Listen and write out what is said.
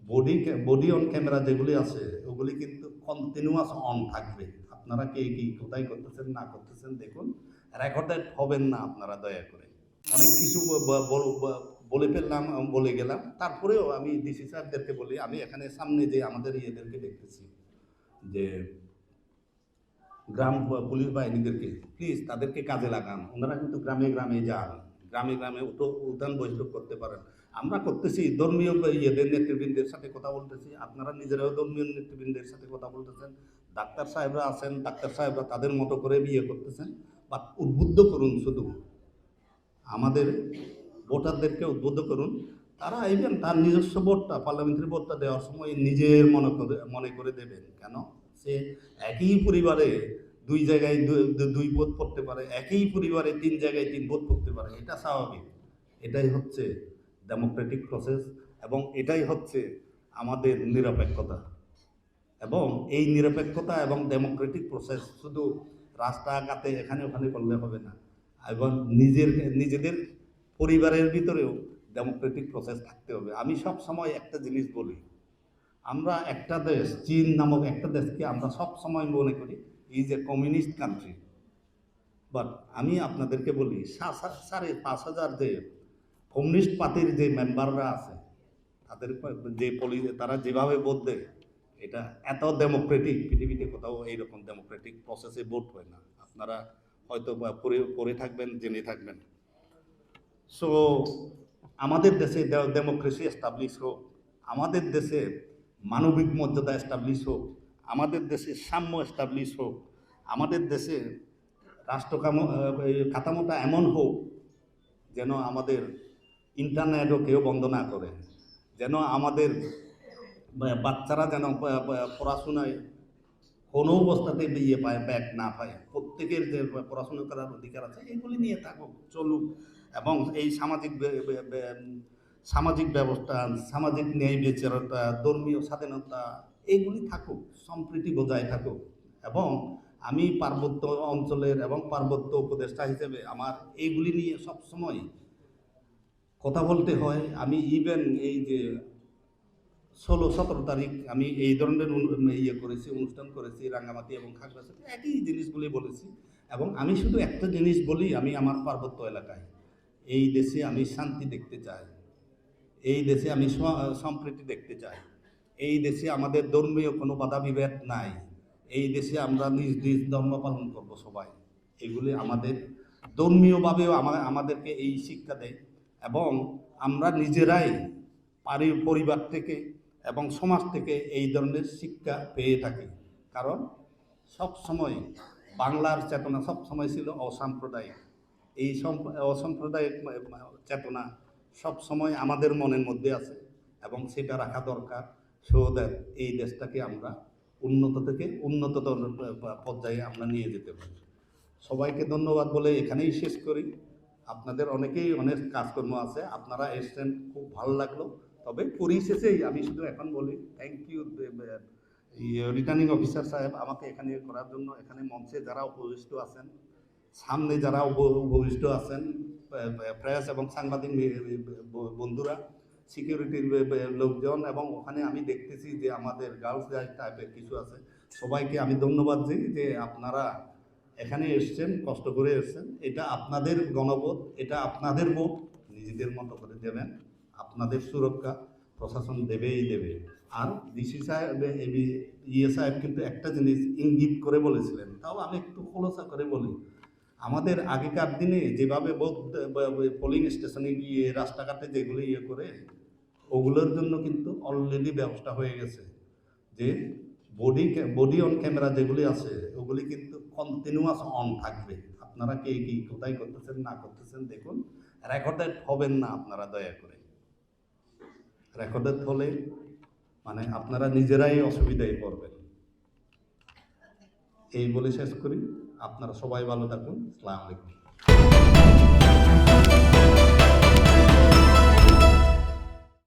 Body body on camera যেগুলি আছে ওগুলি কিন্তু কন্টিনিউয়াস অন থাকবে। আপনারা কে কি কোথায় করতেছেন না করতেছেন দেখুন, রেকর্ডেড হবেন না আপনারা দয়া করে। অনেক কিছু বলে ফেললাম, বলে গেলাম, তারপরেও আমি ডিসি সাহেবদেরকে বলি, আমি এখানে সামনে যে আমাদের ইয়েদেরকে দেখতেছি যে গ্রাম পুলিশ বাহিনীদেরকে, প্লিজ তাদেরকে কাজে লাগান। ওনারা কিন্তু গ্রামে গ্রামে যান, গ্রামে গ্রামে উদ্যান বৈঠক করতে পারেন। আমরা করতেছি, ধর্মীয় ইয়েদের নেতৃবৃন্দের সাথে কথা বলতেছি, আপনারা নিজেরাও ধর্মীয় নেতৃবৃন্দের সাথে কথা বলতেছেন। ডাক্তার সাহেবরা আছেন, ডাক্তার সাহেবরা তাদের মতো করে বিয়ে করতেছেন। বা উদ্বুদ্ধ করুন, শুধু আমাদের ভোটারদেরকে উদ্বুদ্ধ করুন। তারা ইভেন তার নিজস্ব ভোটটা, পার্লামেন্টারি ভোটটা দেওয়ার সময় নিজের মনে করে দেবেন। কেন? সে একই পরিবারে দুই জায়গায় দুই ভোট পড়তে পারে, একই পরিবারে 3 জায়গায় 3 ভোট পড়তে পারে, এটা স্বাভাবিক। এটাই হচ্ছে ডেমোক্রেটিক প্রসেস এবং এটাই হচ্ছে আমাদের নিরপেক্ষতা। এবং এই নিরপেক্ষতা এবং ডেমোক্রেটিক প্রসেস শুধু রাস্তাঘাটে এখানে ওখানে করলে হবে না, এবং নিজেদের পরিবারের ভিতরেও ডেমোক্রেটিক প্রসেস থাকতে হবে। আমি সব সময় একটা জিনিস বলি, আমরা একটা দেশ, চীন নামক একটা দেশকে আমরা সব সময় মনে করি is a communist country. But আমি আপনাদেরকে বলি 5,500 যে কমিউনিস্ট পার্টির যে মেম্বাররা আছে তাদের যে তারা যেভাবে ভোট দেয়, এটা এত ডেমোক্রেটিক, পৃথিবীতে কোথাও এইরকম ডেমোক্রেটিক প্রসেসে ভোট হয় না। আপনারা হয়তো পড়ে থাকবেন, জেনে থাকবেন। সো আমাদের দেশে ডেমোক্রেসি এস্টাবলিশ হোক, আমাদের দেশে মানবিক মর্যাদা এস্টাবলিশ হোক, আমাদের দেশে সাম্য এস্টাবলিশ হোক, আমাদের দেশে রাষ্ট্র কাঠামোটা এমন হোক যেন আমাদের ইন্টারনেটও কেউ বন্ধ না করে, যেন আমাদের বাচ্চারা যেন পড়াশোনায় কোনো অবস্থাতে ইয়ে পায়, ব্যাক না পায়, প্রত্যেকের যে পড়াশোনা করার অধিকার আছে, এগুলি নিয়ে থাকুক, চলুক। এবং এই সামাজিক ব্যবস্থা, সামাজিক ন্যায় বিচারতা, ধর্মীয় স্বাধীনতা, এইগুলি থাকুক, সম্প্রীতি বজায় থাকুক। এবং আমি পার্বত্য অঞ্চলের এবং পার্বত্য উপদেষ্টা হিসেবে আমার এইগুলি নিয়ে সবসময় কথা বলতে হয়। আমি ইভেন এই যে 16-17 তারিখ আমি এই ধরনের অনুষ্ঠান করেছি রাঙ্গামাটি এবং খাগড়াছড়ি, একই জিনিসগুলি বলেছি। এবং আমি শুধু একটা জিনিস বলি, আমি আমার পার্বত্য এলাকায়, এই দেশে আমি শান্তি দেখতে চাই, এই দেশে আমি সম্প্রীতি দেখতে চাই, এই দেশে আমাদের ধর্মীয় কোনো বাধা বিভেদ নাই, এই দেশে আমরা নিজ নিজ ধর্ম পালন করব সবাই। এগুলি আমাদের ধর্মীয়ভাবেও আমাদেরকে এই শিক্ষা দেয়। এবং আমরা নিজেরাই পরিবার থেকে এবং সমাজ থেকে এই ধরনের শিক্ষা পেয়ে থাকি। কারণ সব সময় বাংলার চেতনা সব সময় ছিল অসাম্প্রদায়িক। এই অসাম্প্রদায়িক চেতনা সব সময় আমাদের মনের মধ্যে আছে এবং সেটা রাখা দরকার, সো দ্যাট এই দেশটাকে আমরা উন্নত থেকে উন্নততর পর্যায়ে আমরা নিয়ে যেতে পারি। সবাইকে ধন্যবাদ বলে এখানেই শেষ করি। আপনাদের অনেকেই অনেক কাজকর্ম আছে, আপনারা এসছেন, খুব ভালো লাগলো। তবে পরিশেষেই আমি শুধু এখন বলি থ্যাংক ইউ রিটার্নিং অফিসার সাহেব, আমাকে এখানে করার জন্য। এখানে মঞ্চে যারা উপবিষ্ট আছেন, সামনে যারা উপবিষ্ট আছেন, প্রেস এবং সাংবাদিক বন্ধুরা, সিকিউরিটির লোকজন, এবং ওখানে আমি দেখতেছি যে আমাদের গার্লস গাইড টাইপের কিছু আছে, সবাইকে আমি ধন্যবাদ দিই যে আপনারা এখানে এসছেন, কষ্ট করে এসছেন। এটা আপনাদের গণভোট, এটা আপনাদের ভোট, নিজেদের মতো করে দেবেন। আপনাদের সুরক্ষা প্রশাসন দেবেই দেবে। আর ডিসি সাহেব সাহেব কিন্তু একটা জিনিস ইঙ্গিত করে বলেছিলেন, তাও আমি একটু খোলসা করে বলি। আমাদের আগেকার দিনে যেভাবে পোলিং স্টেশনে গিয়ে রাস্তাঘাটে যেগুলো করে, ওগুলোর জন্য কিন্তু অলরেডি ব্যবস্থা হয়ে গেছে যে বডি অন ক্যামেরা যেগুলি আছে ওগুলি কিন্তু কন্টিনিউয়াস অন থাকবে। আপনারা কে কি কোথায় করতেছেন না করতেছেন দেখুন, রেকর্ডেড হবেন না আপনারা দয়া করে। রেকর্ডেড হলে মানে আপনারা নিজেরাই অসুবিধায় পড়বেন। এই বলে শেষ করি। আপনারা সবাই ভালো থাকুন। আসসালামু আলাইকুম।